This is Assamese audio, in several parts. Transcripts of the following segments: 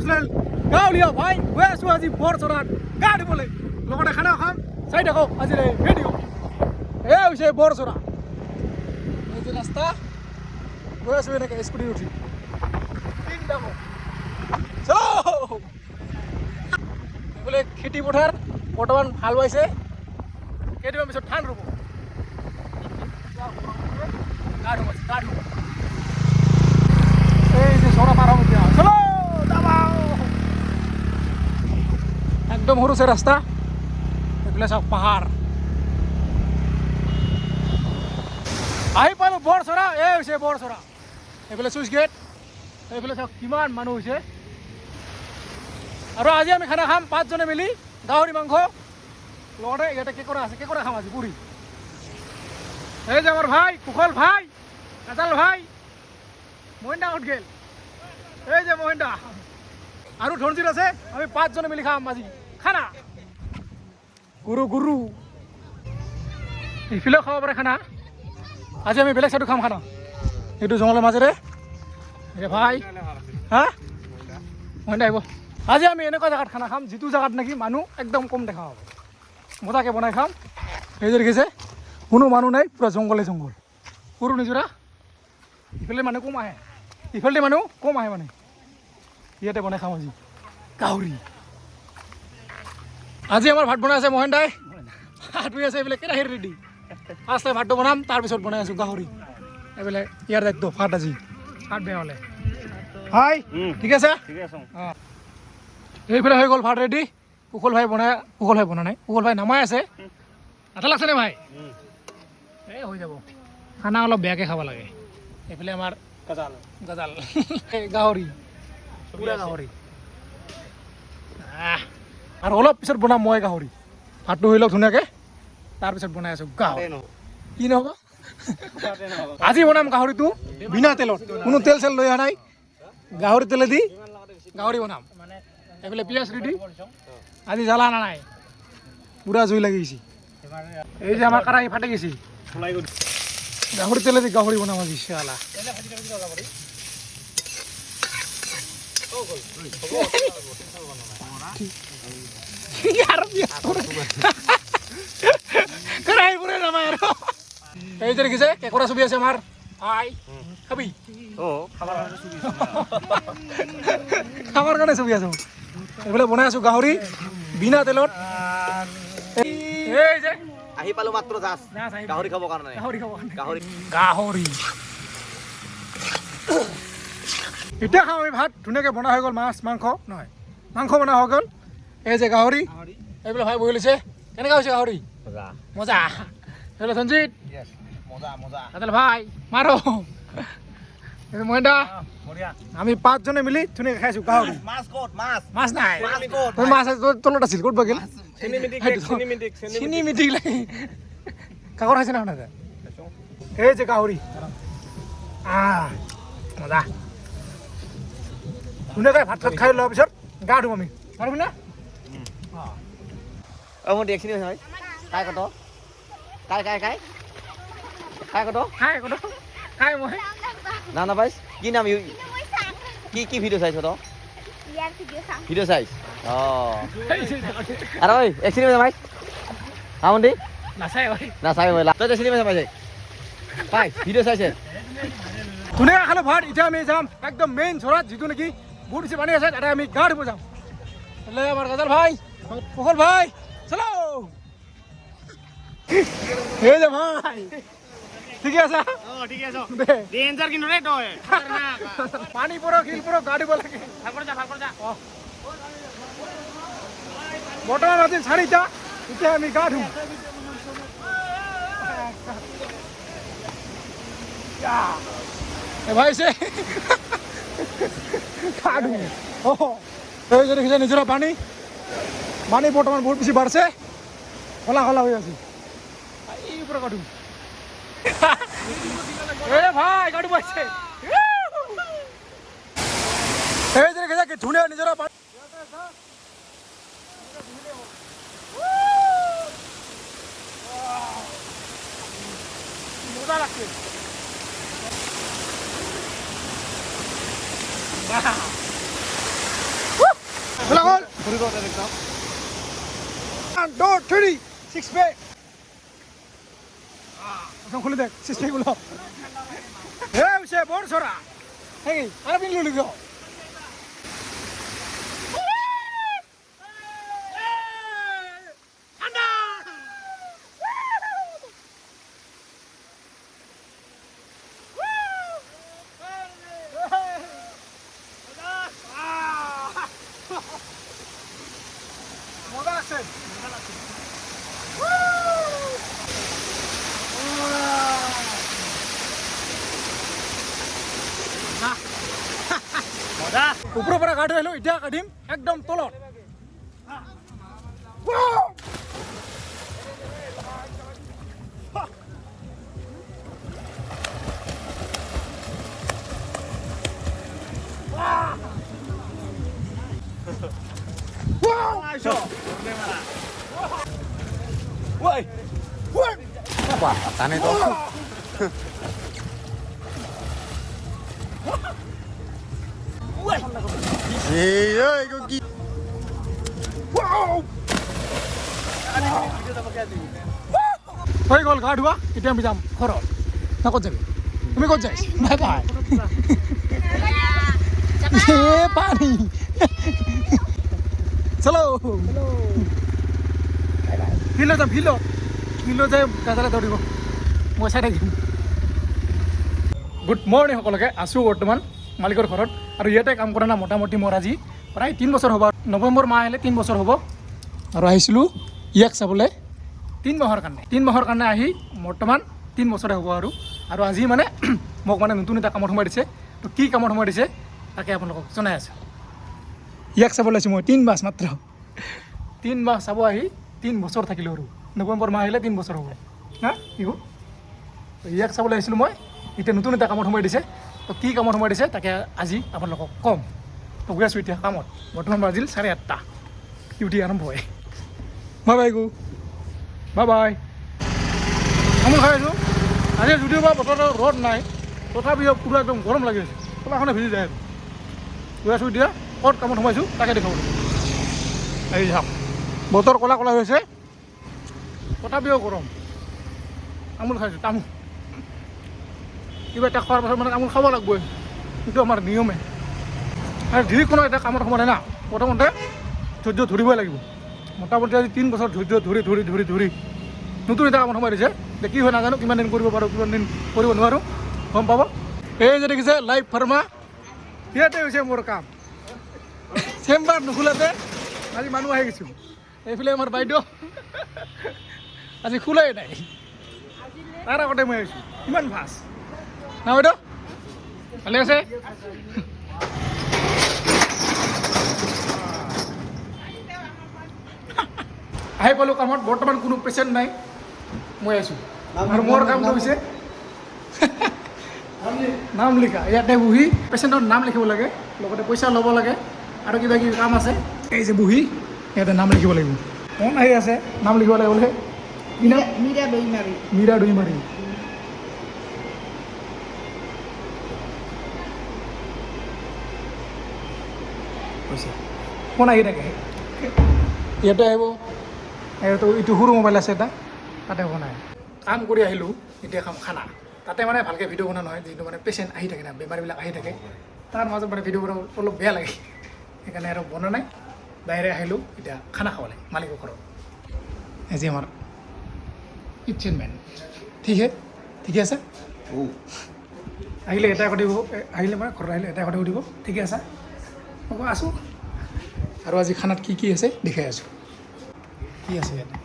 চেনেল গাঁৱলীয়া ভাই গৈ আছোঁ আজি বৰচৰাত গা ধুবলৈ লগতে খানা খাম চাই থাকক আজিৰ এই ভিডিঅ' এয়া হৈছে বৰচৰা এই যে ৰাস্তা গৈ আছোঁ এনেকৈ স্কুটি উঠি এইফালে খেতি পথাৰ বৰ্তমান হাল বাইছে কেইদিনমান পিছত ধান ৰুব গা ধুম এই যে চৰা পাৰ হ'ব এতিয়া চলো একদম সৰুছে ৰাস্তা এইফালে চাওক পাহাৰ আহি পালোঁ বৰচৰা এই হৈছে বৰচৰা এইফালে চুইচ গেট এইফালে চাওক কিমান মানুহ হৈছে আৰু আজি আমি খানা খাম 5 জনে মিলি গাহৰি মাংস লগতে ইয়াতে কেঁকোৰা আছে কেঁকোৰা খাম আজি পুৰি এই যে আমার ভাই কুশল ভাই কাজাল ভাই মহিন্দা উঠ গেল এই যে মহিন্দা আৰু ধনজিত আছে আমি 5 জনে মিলি খাম আজি খানা গুৰু ইফালেও খাব পাৰে খানা আজি আমি বেলেগ চাইডো খাম খানা এইটো জংঘলৰ মাজেৰে এই ভাই হা মহিন্দা আহিব আজি আমি এনেকুৱা জেগাত খানা খাম যিটো জেগাত নেকি মানুহ একদম কম দেখা হ'ব মজাকে বনাই খাম এই যে দেখিছে কোনো মানুহ নাই পুৰা জংঘলে জংঘল সৰু নিজৰা ইফালে মানুহ কম আহে ইফালে মানুহ কম আহে মানে ইয়াতে বনাই খাম আজি গাহৰি আজি আমাৰ ভাত বনাই আছে মহেন দাই ভাত ধুই আছে এইবিলাক কেৰাহীৰ ৰেডি ফাৰ্ষ্টে ভাতটো বনাম তাৰপিছত বনাই আছোঁ গাহৰি এইবিলাক ইয়াৰ দায়িত্ব ভাত আজি ভাত বেয়া হ'লে হাই ঠিক আছে অঁ এইফালে হৈ গ'ল ভাত ৰেডি কুশল ভাই বনাই কুশল ভাই নামাই আছে আঠা লাগছে নে ভাই এই হৈ যাব খানা অলপ বেয়াকৈ খাব লাগে এইফালে আমাৰ গাজাল গাহৰি পুৰা গাহৰি আৰু অলপ পিছত বনাম মই গাহৰি ভাতটো হৈ লওক ধুনীয়াকৈ তাৰপিছত বনাই আছোঁ গাহৰি কি নহ'ব আজি বনাম গাহৰিটো বিনা তেলত কোনো তেল চেল লৈ অহা নাই গাহৰি তেলেদি গাহৰি বনাম এইফালে পিঁয়াজ ৰেডি আজি জ্বালা অনা নাই পুৰা জুই লাগি গৈছে এই যে আমাৰ কাৰাহী ফাটি গৈছে গাহৰি তেলেদি গাহৰি বনাম আজি জ্বালা কাৰাহী পুৰে নামায় আৰু এই যে দেখিছে কেঁকোৰা ছবি আছে আমাৰ আই খাবি খাবৰ কাৰণে ছবি আছো এইফালে বনাই আছো গাহৰি বিনা তেলত এই যে আহি পালো মাত্ৰ জাষ্ট গাহৰি খাবৰ কাৰণে গাহৰি এতিয়া খাওঁ আমি ভাত ধুনীয়াকৈ বনোৱা হৈ গ'ল মাছ মাংস নহয় মাংস বনোৱা হৈ গ'ল এই যে গাহৰি এইবিলাক ভাই বহি লৈছে কেনেকুৱা হৈছে গাহৰি মজা এইফালে সঞ্জিত কাজল ভাই মাৰো মহিন্দা আমি 5 জনে মিলি ধুনীয়াকৈ খাইছোঁ গাহৰি মাছ নাই তোৰ মাছ তলত আছিল ক'ত বাগিল চিনি লাগে কাকৰ খাইছে না নাযায় এই যে গাহৰি মজা ধুনীয়াকৈ ভাত চাত খাই লোৱাৰ পিছত গা ধুম আমি পাৰিবি না মোৰ দেখি হয় কাই কত খাই মই না না পাইছ কি নাম কি ভিডিঅ' চাইছ তই ভিডিঅ' চাইছ অঁ আৰু ঐ এক চিনেমা পাইছ আমন্দি নাচাই মই তই চিনেমা পাইছে পাই ভিডিঅ' চাইছে ধুনীয়াকৈ খালোঁ ভাত এতিয়া আমি যাম একদম মেইন চৰাত যিটো নেকি বহুত বেছি পানী আছে তাতে আমি গা ধুব যাম আমাৰ গাজাল ভাই কুশল ভাই চলো এই যে ভাই ঠিকে আছে পানী পৰক শিল পৰক গা ধুব লাগে বৰ্তমান আজি 4টা এতিয়া আমি গা ধুম ভাইছে গা ধুম এই যে দেখিছে নিজৰা পানী বৰ্তমান বহুত বেছি বাঢ়ছে খলা হৈ আছে এই পৰা গা ধুম ভাই গাড়ি পাইছে এই যে দেখে ধুনীয়া নিজৰা পানী মজা লাগছে খোলা হ'ল 1 2 3 6 পে প্রথম খুলে দেখ 6 পে গুলো এ সে বড় ছড়া এই আর বিন লুলি গো মজা আছে মজা উপৰৰ পৰা কাটি আহিলো এতিয়া কাটিম একদম তলত Woi. Wah, tane to. Woi. Iya, iku ki. Wow! হৈ গ'ল গা ধোৱা এতিয়া আমি যাম ঘৰত না ক'ত যাবি তুমি ক'ত যাইছ বাই বাই এ পানী চলো ফিল্ডত যাম ফিল্ডত যাই গাজালে দৌৰিব মই চাই থাকিম গুড মৰ্ণিং সকলোকে আছোঁ বৰ্তমান মালিকৰ ঘৰত আৰু ইয়াতে কাম কৰা না মোটামুটি মোৰ আজি প্ৰায় 3 বছৰ হ'ব নৱেম্বৰ মাহ আহিলে 3 বছৰ হ'ব আৰু আহিছিলোঁ ইয়াক চাবলৈ 3 মাহৰ কাৰণে আহি বৰ্তমান 3 বছৰে হ'ব আৰু আজি মানে মোক মানে নতুন এটা কামত সোমাই দিছে তো কি কামত সোমাই দিছে তাকে আপোনালোকক জনাই আছোঁ ইয়াক চাবলৈ আহিছোঁ মই 3 মাহ মাত্ৰ 3 মাহ চাব আহি 3 বছৰ থাকিলোঁ আৰু নৱেম্বৰ মাহ আহিলে 3 বছৰ হ'ব হা কি তো ইয়াক চাবলৈ আহিছিলোঁ মই এতিয়া নতুন এটা কামত সোমাই দিছে তো কি কামত সোমাই দিছে তাকে আজি আপোনালোকক ক'ম তো গৈ আছোঁ এতিয়া কামত বৰ্তমান বাজিল 8:30 ডিউটি আৰম্ভ হয় বাই বাই গো বাই বাই তামোল খাই আছোঁ আজি যদিও বা বতৰটো ৰ'দ নাই তথাপিও পুৰা একদম গৰম লাগি আছে চোলাখনে ভিজি যায় গৈ আছোঁ এতিয়া ক'ত কামত সোমাইছোঁ তাকে দেখাব এই যাম বতৰ ক'লা ক'লা হৈছে তথাপিও গৰম তামোল খাইছোঁ তামোল কিবা এটা খোৱাৰ পাছত মানে তামোল খাব লাগিবই সেইটো আমাৰ নিয়মে আৰু যিকোনো এটা কামত সোমালে না প্ৰথমতে ধৈৰ্য ধৰিবই লাগিব মোটামুটি আজি 3 বছৰ ধৈৰ্য ধৰি নতুন এটা কামত সোমাই দিছে যে কি হয় নাজানো কিমান দিন কৰিব পাৰোঁ কিমান দিন কৰিব নোৱাৰোঁ গম পাব এই যে দেখিছে লাইভ ফাৰ্মা ইয়াতে হৈছে মোৰ কাম চেম্বাৰ নোখোলাতে আজি মানুহ আহি গৈছোঁ এইফালে আমাৰ বাইদেউ আজি খোলাই নাই তাৰ আগতে মই আহিছোঁ কিমান ভাজ না বাইদেউ ভালে আছে আহি পালোঁ কামত বৰ্তমান কোনো পেচেণ্ট নাই মই আছোঁ আৰু মোৰ কামটো হৈছে নাম লিখা ইয়াতে বহি পেচেণ্টৰ নাম লিখিব লাগে লগতে পইচা ল'ব লাগে আৰু কিবা কিবি কাম আছে এই যে বহি ইয়াতে নাম লিখিব লাগিব কোন আহি আছে নাম লিখিব লাগিব বোলে মীৰা দৈমাৰী কোন আহি থাকে ইয়াতে আহিব এইটো সৰু মোবাইল আছে এটা তাতে বনাই কাম কৰি আহিলোঁ এতিয়া খাম খানা তাতে মানে ভালকৈ ভিডিঅ' বনোৱা নহয় যিটো মানে পেচেণ্ট আহি থাকে না বেমাৰীবিলাক আহি থাকে তাৰ মাজত মানে ভিডিঅ' বনাব অলপ বেয়া লাগে সেইকাৰণে আৰু বনোৱা নাই বাহিৰে আহিলোঁ এতিয়া খানা খাব লাগে মালিকৰ ঘৰত আজি আমাৰ কিটচেন মেন ঠিকে আছে আহিলে এটা কথা দিব আহিলে মানে ঘৰত আহিলে এটা কথা দিব ঠিকে আছে হ'ব আছোঁ আৰু আজি খানাত কি আছে দেখাই আছোঁ কি আছে ইয়াতে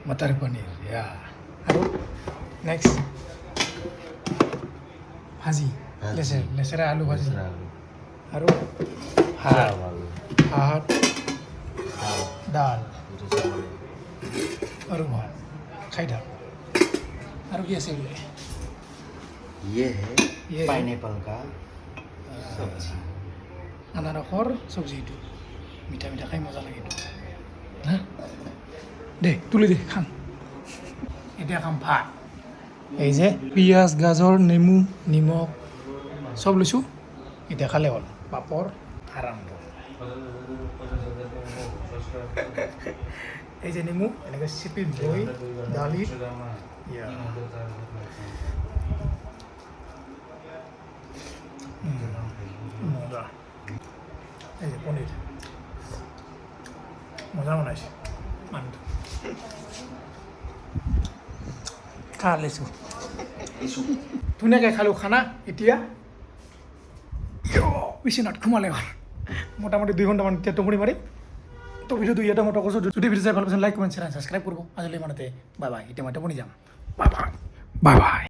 মটৰ পনীৰ ইয়া আৰু নেক্সট ভাজি লেচেৰা আলু ভাজি আৰু ভাত দাল আৰু ভাত খাই থাক আৰু কি আছে বোলে ये है पाइनएप्पल का सब्जी আনাৰসৰ চব্জি এইটো মিঠা খাই মজা লাগে এইটো হা দে তুলি দে খাম এতিয়া খাম ভাত এই যে পিঁয়াজ গাজৰ নেমু নিমখ চব লৈছোঁ এতিয়া খালে হ'ল পাপৰ আৰম্ভ এই যে নেমু এনেকৈ চিপি দৈ দালি ইয়া মজা এই যে পনীর মজা বনাইছে মানুহটো খা লৈছোঁ ধুনীয়াকৈ খালোঁ খানা এতিয়া বিচনাত সোমালে হ'ল মোটামুটি 2 ঘণ্টামান এতিয়া টোপনি মাৰিম তো ভিডিঅ'টো ইয়াতে মই কৈছোঁ যদি ভিডিঅ' চাই ভাল পাইছে লাইক কমেণ্ট শ্বেয়াৰ ছাবস্ক্ৰাইব কৰিব আজিলৈ ইমানতে বাই বাই এতিয়া মই টোপনি যাম বাই বাই বাই বাই